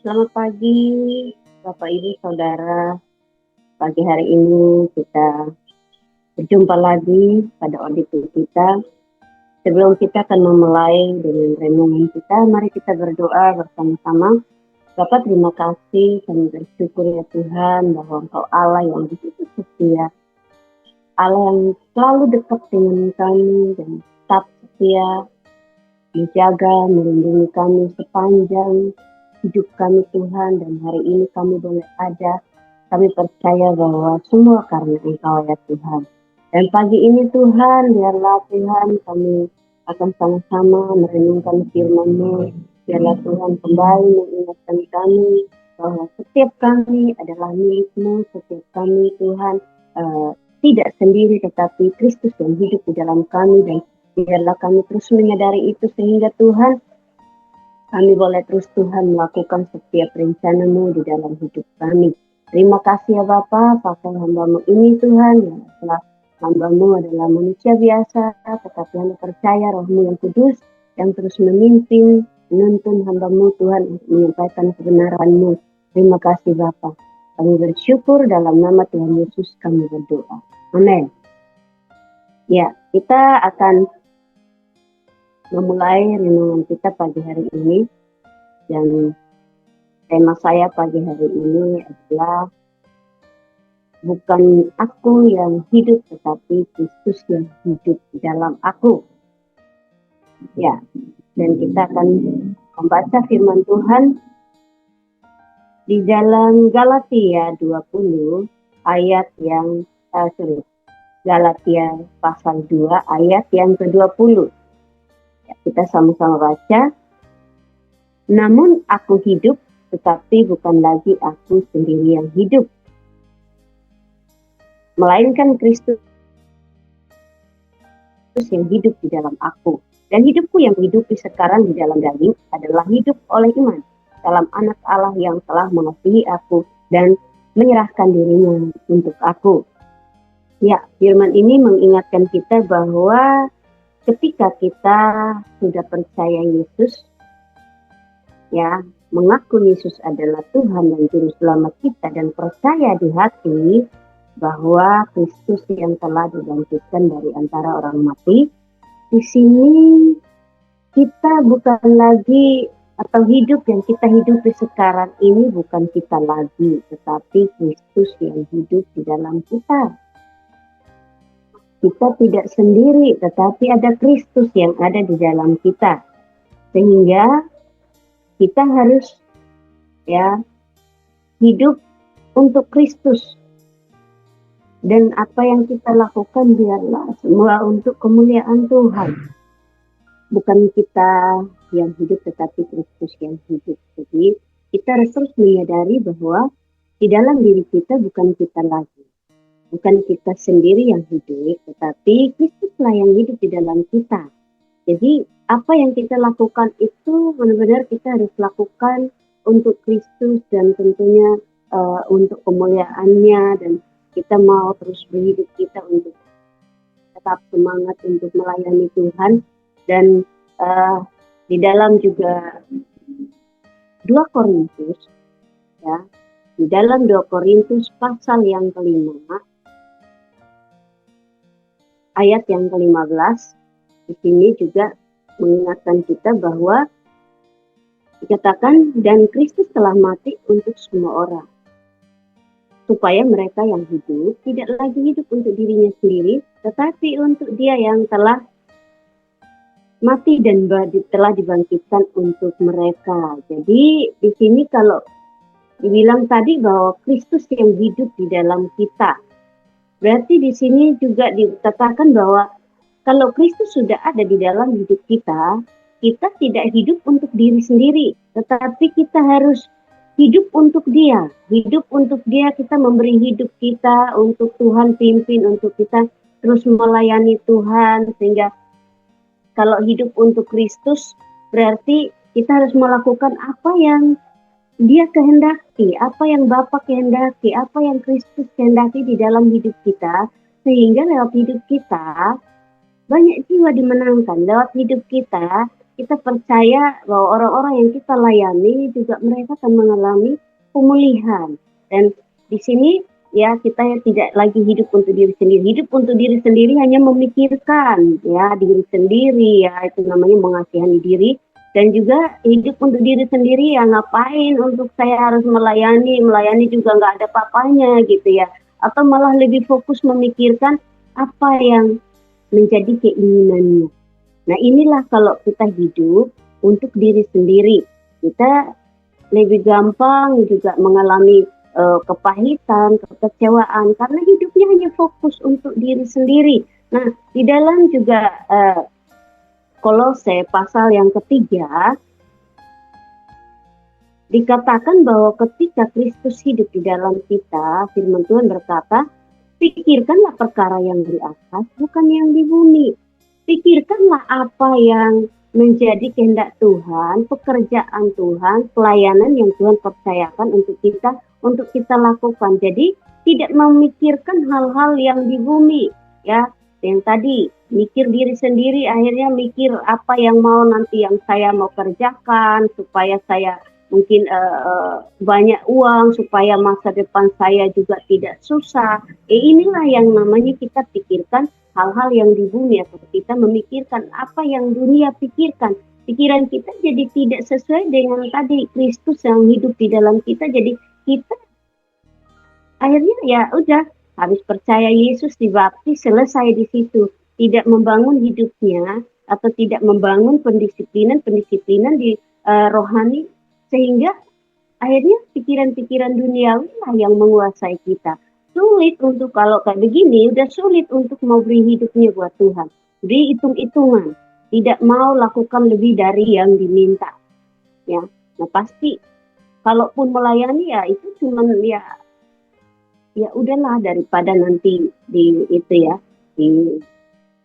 Selamat pagi, Bapak Ibu Saudara. Pagi hari ini kita berjumpa lagi pada auditor kita. Sebelum kita akan memulai dengan renungan kita, mari kita berdoa bersama-sama. Bapak, terima kasih, kami bersyukur ya Tuhan bahwa Engkau Allah yang begitu setia, Allah yang selalu dekat dengan kami dan tetap setia, menjaga, melindungi kami sepanjang hidup kami Tuhan, dan hari ini kami boleh ada. Kami percaya bahwa semua karena Engkau ya Tuhan. Dan pagi ini Tuhan, biarlah Tuhan kami akan sama-sama merenungkan firman-Mu. Biarlah Tuhan kembali mengingatkan kami bahwa setiap kami adalah milik-Mu, setiap kami Tuhan tidak sendiri, tetapi Kristus yang hidup di dalam kami. Dan biarlah kami terus menyadari itu sehingga Tuhan, kami boleh terus Tuhan melakukan setiap rencana-Mu di dalam hidup kami. Terima kasih ya Bapa, pakai hamba-Mu ini Tuhan, yang telah hamba-Mu adalah manusia biasa, tetapi hamba percaya Roh-Mu yang kudus, yang terus memimpin, menuntun hamba-Mu Tuhan untuk menyampaikan kebenaran-Mu. Terima kasih Bapa. Kami bersyukur dalam nama Tuhan Yesus kami berdoa. Amin. Ya, kita akan memulai renungan kita pagi hari ini, dan tema saya pagi hari ini adalah bukan aku yang hidup, tetapi Kristus yang hidup di dalam aku. Ya, dan kita akan membaca firman Tuhan di dalam Galatia 20 ayat yang Galatia pasal 2 ayat yang ke-20. Ya, kita sama-sama baca. Namun aku hidup, tetapi bukan lagi aku sendiri yang hidup, melainkan Kristus yang hidup di dalam aku. Dan hidupku yang hidupi sekarang di dalam daging adalah hidup oleh iman dalam Anak Allah yang telah mengasihi aku dan menyerahkan dirinya untuk aku. Ya, firman ini mengingatkan kita bahwa ketika kita sudah percaya Yesus, ya, mengaku Yesus adalah Tuhan dan Juru Selamat kita, dan percaya di hati bahwa Kristus yang telah dibangkitkan dari antara orang mati, di sini kita bukan lagi, atau hidup yang kita hidupi sekarang ini bukan kita lagi, tetapi Kristus yang hidup di dalam kita. Kita tidak sendiri, tetapi ada Kristus yang ada di dalam kita. Sehingga kita harus hidup untuk Kristus. Dan apa yang kita lakukan biarlah semua untuk kemuliaan Tuhan. Bukan kita yang hidup, tetapi Kristus yang hidup. Jadi kita harus terus menyadari bahwa di dalam diri kita bukan kita lagi. Bukan kita sendiri yang hidup, tetapi Kristuslah yang hidup di dalam kita. Jadi apa yang kita lakukan itu benar-benar kita harus lakukan untuk Kristus, dan tentunya untuk kemuliaannya, dan kita mau terus berhidup kita untuk tetap semangat untuk melayani Tuhan. Dan di dalam juga 2 Korintus, ya, di dalam 2 Korintus pasal yang ke-5 ayat yang ke-15, di sini juga mengingatkan kita bahwa dikatakan, dan Kristus telah mati untuk semua orang, supaya mereka yang hidup tidak lagi hidup untuk dirinya sendiri, tetapi untuk Dia yang telah mati dan telah dibangkitkan untuk mereka. Jadi di sini kalau dibilang tadi bahwa Kristus yang hidup di dalam kita, berarti di sini juga dikatakan bahwa kalau Kristus sudah ada di dalam hidup kita, kita tidak hidup untuk diri sendiri, tetapi kita harus hidup untuk Dia. Hidup untuk Dia, kita memberi hidup kita untuk Tuhan pimpin, untuk kita terus melayani Tuhan. Sehingga kalau hidup untuk Kristus, berarti kita harus melakukan apa yang Dia kehendaki, apa yang Bapa kehendaki, apa yang Kristus kehendaki di dalam hidup kita, sehingga lewat hidup kita banyak jiwa dimenangkan. Lewat hidup kita kita percaya bahwa orang-orang yang kita layani juga mereka akan mengalami pemulihan. Dan di sini ya kita ya tidak lagi hidup untuk diri sendiri. Hidup untuk diri sendiri hanya memikirkan ya diri sendiri, ya itu namanya mengasihani diri. Dan juga hidup untuk diri sendiri, ya ngapain untuk saya harus melayani juga nggak ada papanya gitu ya. Atau malah lebih fokus memikirkan apa yang menjadi keinginannya. Nah inilah kalau kita hidup untuk diri sendiri, kita lebih gampang juga mengalami kepahitan, kekecewaan, karena hidupnya hanya fokus untuk diri sendiri. Nah di dalam juga Kolose pasal yang ketiga, dikatakan bahwa ketika Kristus hidup di dalam kita, firman Tuhan berkata, pikirkanlah perkara yang di atas, bukan yang di bumi. Pikirkanlah apa yang menjadi kehendak Tuhan, pekerjaan Tuhan, pelayanan yang Tuhan percayakan untuk kita lakukan. Jadi tidak memikirkan hal-hal yang di bumi, ya. Yang tadi mikir diri sendiri, akhirnya mikir apa yang mau nanti yang saya mau kerjakan supaya saya mungkin banyak uang, supaya masa depan saya juga tidak susah. Inilah yang namanya kita pikirkan hal-hal yang di bumi, atau kita memikirkan apa yang dunia pikirkan. Pikiran kita jadi tidak sesuai dengan tadi Kristus yang hidup di dalam kita. Jadi kita akhirnya ya udah habis percaya Yesus dibaptis, selesai di situ. Tidak membangun hidupnya atau tidak membangun pendisiplinan di rohani, sehingga akhirnya pikiran-pikiran duniawi lah yang menguasai kita. Sulit untuk kalau kayak begini, udah sulit untuk mau beri hidupnya buat Tuhan. Beri hitung-hitungan, tidak mau lakukan lebih dari yang diminta. Ya, nah pasti kalaupun melayani ya itu cuman ya udahlah daripada nanti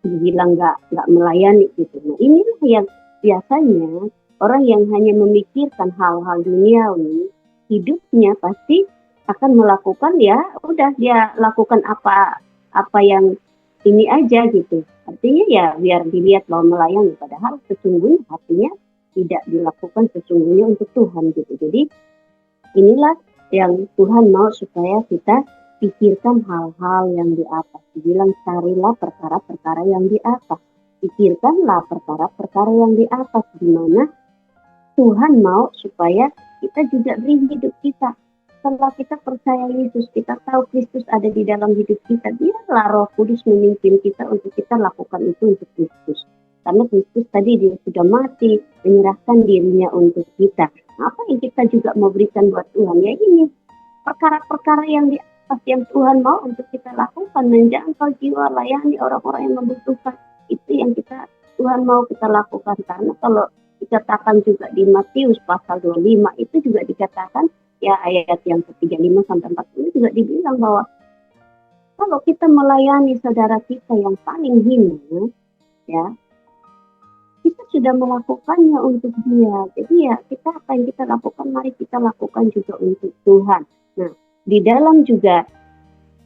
dibilang nggak melayani gitu. Nah inilah yang biasanya orang yang hanya memikirkan hal-hal duniawi, hidupnya pasti akan melakukan ya udah dia lakukan apa yang ini aja gitu. Artinya ya biar dilihat bahwa melayani, padahal sesungguhnya hatinya tidak dilakukan sesungguhnya untuk Tuhan gitu. Jadi inilah yang Tuhan mau supaya kita pikirkan hal-hal yang di atas. Dibilang carilah perkara-perkara yang di atas. Pikirkanlah perkara-perkara yang di atas, di mana Tuhan mau supaya kita juga beri hidup kita. Setelah kita percaya Yesus, kita tahu Kristus ada di dalam hidup kita, biarlah Roh Kudus memimpin kita untuk kita lakukan itu untuk Kristus. Karena Kristus tadi dia sudah mati, menyerahkan dirinya untuk kita. Apa yang kita juga mau berikan buat Tuhan? Ya ini, perkara-perkara yang di atas yang Tuhan mau untuk kita lakukan, menjangkau jiwa, layani orang-orang yang membutuhkan. Itu yang Tuhan mau kita lakukan. Karena kalau dikatakan juga di Matius pasal 25 itu juga dikatakan ya ayat yang ke-35 sampai 40 juga dibilang bahwa kalau kita melayani saudara kita yang paling hina, ya kita sudah melakukannya untuk dia. Jadi ya kita apa yang kita lakukan, mari kita lakukan juga untuk Tuhan. Nah di dalam juga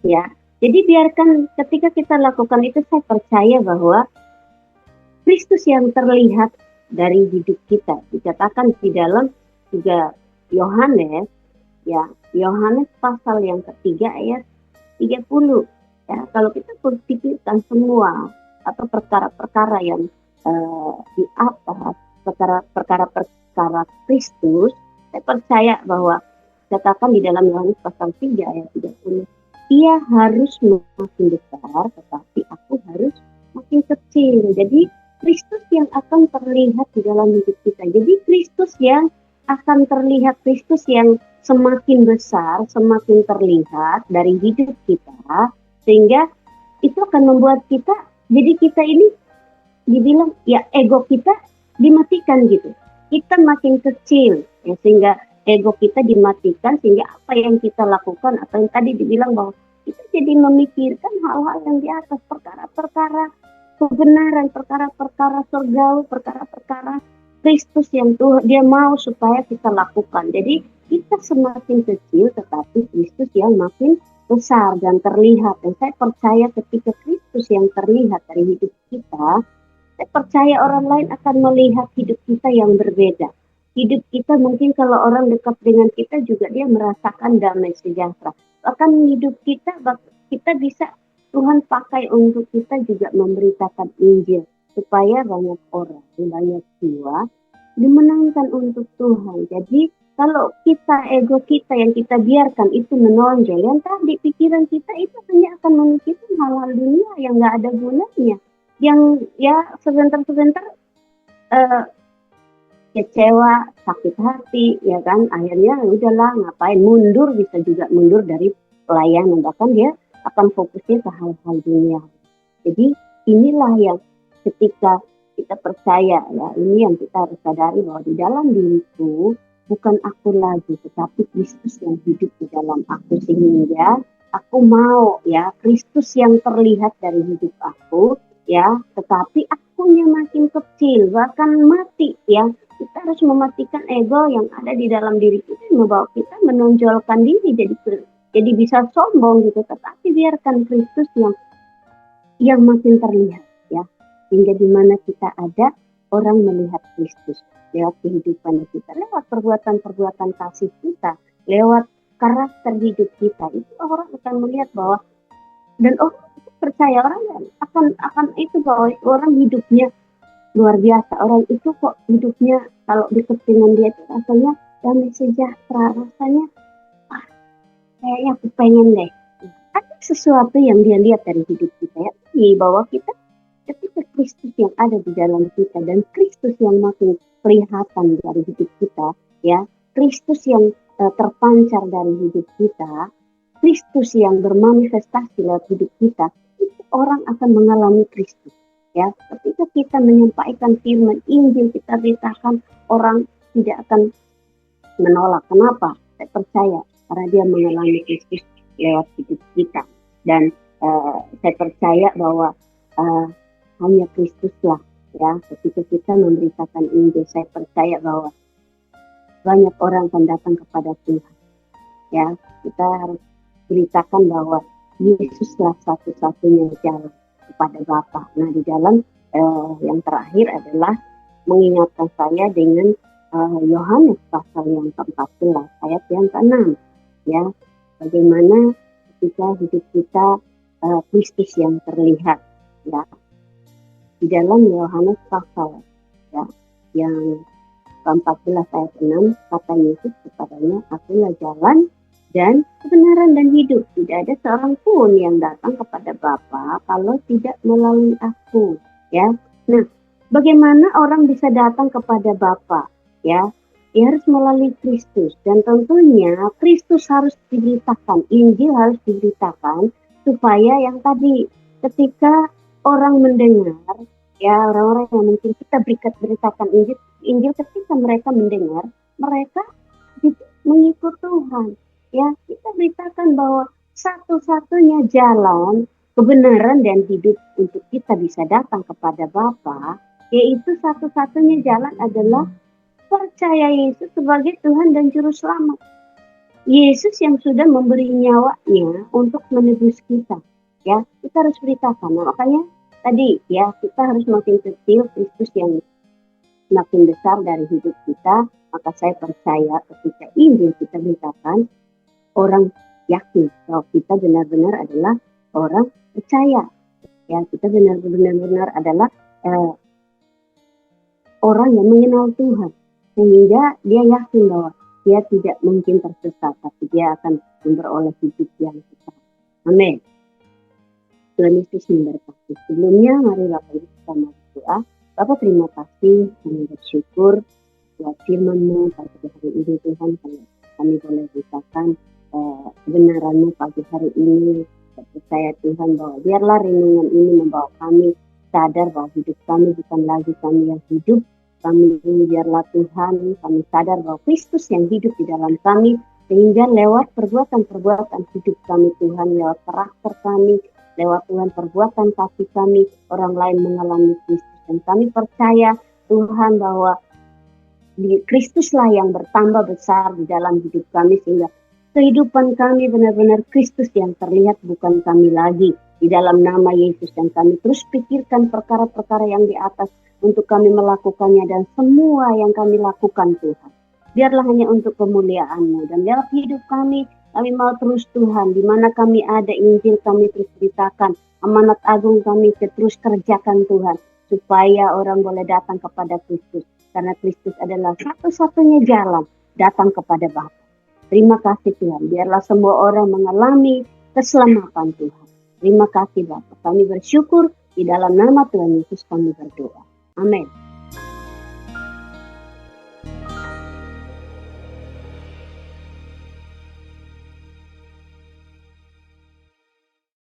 ya, jadi biarkan ketika kita lakukan itu, saya percaya bahwa Kristus yang terlihat dari hidup kita. Dikatakan di dalam juga Yohanes, ya Yohanes pasal yang ketiga ayat 30. Ya, kalau kita berpikirkan semua atau perkara-perkara yang di atas, perkara-perkara Kristus, saya percaya bahwa dikatakan di dalam Yohanes pasal 3 ayat 30, ia harus makin besar, tetapi aku harus makin kecil. Jadi Kristus yang akan terlihat di dalam hidup kita. Jadi Kristus yang akan terlihat, Kristus yang semakin besar, semakin terlihat dari hidup kita, sehingga itu akan membuat kita, jadi kita ini dibilang ya ego kita dimatikan gitu. Kita makin kecil, ya, sehingga ego kita dimatikan, sehingga apa yang kita lakukan, atau yang tadi dibilang bahwa kita jadi memikirkan hal-hal yang di atas, perkara-perkara kebenaran, perkara-perkara surgawi, perkara-perkara Kristus yang Tuhan dia mau supaya kita lakukan. Jadi kita semakin kecil, tetapi Kristus yang makin besar dan terlihat. Dan saya percaya ketika Kristus yang terlihat dari hidup kita, Saya percaya orang lain akan melihat hidup kita yang berbeda. Hidup kita mungkin kalau orang dekat dengan kita juga dia merasakan damai sejahtera. Bahkan hidup kita bisa Tuhan pakai untuk kita juga memberitakan Injil supaya banyak orang, banyak jiwa dimenangkan untuk Tuhan. Jadi kalau kita, ego kita yang kita biarkan itu menonjol, yang tadi pikiran kita itu hanya akan memikirkan hal-hal dunia yang nggak ada gunanya. Yang ya sebentar-sebentar uh, kecewa, sakit hati, ya kan, akhirnya udahlah ngapain, mundur, bisa juga mundur dari pelayanan, bahkan dia akan fokusnya ke hal-hal dunia. Jadi inilah yang ketika kita percaya, ya ini yang kita harus sadari bahwa di dalam diriku bukan aku lagi, tetapi Kristus yang hidup di dalam aku, sehingga aku mau ya Kristus yang terlihat dari hidup aku, ya, tetapi akunya makin kecil, bahkan mati, ya. Kita harus mematikan ego yang ada di dalam diri kita, yang membawa kita menonjolkan diri jadi bisa sombong gitu, tetapi biarkan Kristus yang makin terlihat, ya, hingga di mana kita ada, orang melihat Kristus lewat kehidupan kita, lewat perbuatan-perbuatan kasih kita, lewat karakter hidup kita. Itu orang akan melihat bahwa, dan orang percaya, orang akan itu bahwa orang hidupnya luar biasa, orang itu kok hidupnya kalau dekat dengan dia itu rasanya damai sejahtera, rasanya kayaknya aku pengen deh. Ada sesuatu yang dia lihat dari hidup kita, ya, bahwa kita ketika Kristus yang ada di dalam kita dan Kristus yang makin kelihatan dari hidup kita, ya, Kristus yang terpancar dari hidup kita, Kristus yang bermanifestasi lewat hidup kita, itu orang akan mengalami Kristus. Ya, ketika kita menyampaikan firman Injil, kita beritakan, orang tidak akan menolak. Kenapa? Saya percaya karena dia mengalami Kristus lewat hidup kita. Dan saya percaya bahwa hanya Kristuslah, ya, ketika kita memberitakan Injil, saya percaya bahwa banyak orang akan datang kepada Tuhan. Ya, kita harus beritakan bahwa Yesuslah satu-satunya jalan kepada Bapa. Nah, di dalam yang terakhir adalah mengingatkan saya dengan Yohanes pasal yang ke-14 ayat yang ke-6, ya, bagaimana ketika hidup kita Kristus yang terlihat, ya, di dalam Yohanes pasal, ya, yang ke-14 ayat 6, kata Yesus kepadanya, akulah jalan dan kebenaran dan hidup. Tidak ada seorang pun yang datang kepada Bapa kalau tidak melalui aku, ya. Nah, bagaimana orang bisa datang kepada Bapa, ya? Dia harus melalui Kristus, dan tentunya Kristus harus diberitakan, Injil harus diberitakan, supaya yang tadi ketika orang mendengar, ya, orang-orang yang mungkin kita beritakan Injil, ketika mereka mendengar, mereka mengikut Tuhan. Ya, kita beritakan bahwa satu-satunya jalan kebenaran dan hidup untuk kita bisa datang kepada Bapa, yaitu satu-satunya jalan adalah percaya Yesus sebagai Tuhan dan Juru Selamat. Yesus yang sudah memberi nyawanya untuk menebus kita. Ya, kita harus beritakan. Nah, makanya tadi, ya, kita harus makin kecil, Kristus yang makin besar dari hidup kita. Maka saya percaya ketika Injil kita beritakan, orang yakin bahwa kita benar-benar adalah orang percaya, ya, kita benar-benar adalah orang yang mengenal Tuhan, sehingga dia yakin bahwa dia tidak mungkin tersesat, tapi dia akan memperoleh hidup yang kekal. Amin. Tuhan Yesus memberkati. Sebelumnya mari Bapak Ibu kita berdoa. Bapak, terima kasih, kami bersyukur buat firman-Mu pada hari ini, Tuhan. Kami boleh beritakan kebenaran-Mu pagi hari ini. Percaya Tuhan bahwa biarlah renungan ini membawa kami sadar bahwa hidup kami bukan lagi kami yang hidup. Kami biarlah Tuhan, kami sadar bahwa Kristus yang hidup di dalam kami, sehingga lewat perbuatan-perbuatan hidup kami Tuhan, lewat karakter kami, lewat Tuhan perbuatan kasih kami, orang lain mengalami Kristus. Dan kami percaya Tuhan bahwa Kristuslah yang bertambah besar di dalam hidup kami, sehingga kehidupan kami benar-benar Kristus yang terlihat, bukan kami lagi Di dalam nama Yesus, dan kami terus pikirkan perkara-perkara yang di atas untuk kami melakukannya, dan semua yang kami lakukan Tuhan, biarlah hanya untuk kemuliaan-Mu. Dan dalam hidup kami mau terus Tuhan, di mana kami ada, Injil kami terus beritakan, amanat agung kami terus kerjakan Tuhan, supaya orang boleh datang kepada Kristus. Karena Kristus adalah satu-satunya jalan datang kepada Bapa. Terima kasih Tuhan, biarlah semua orang mengalami keselamatan Tuhan. Terima kasih Bapa, kami bersyukur, di dalam nama Tuhan Yesus kami berdoa. Amin.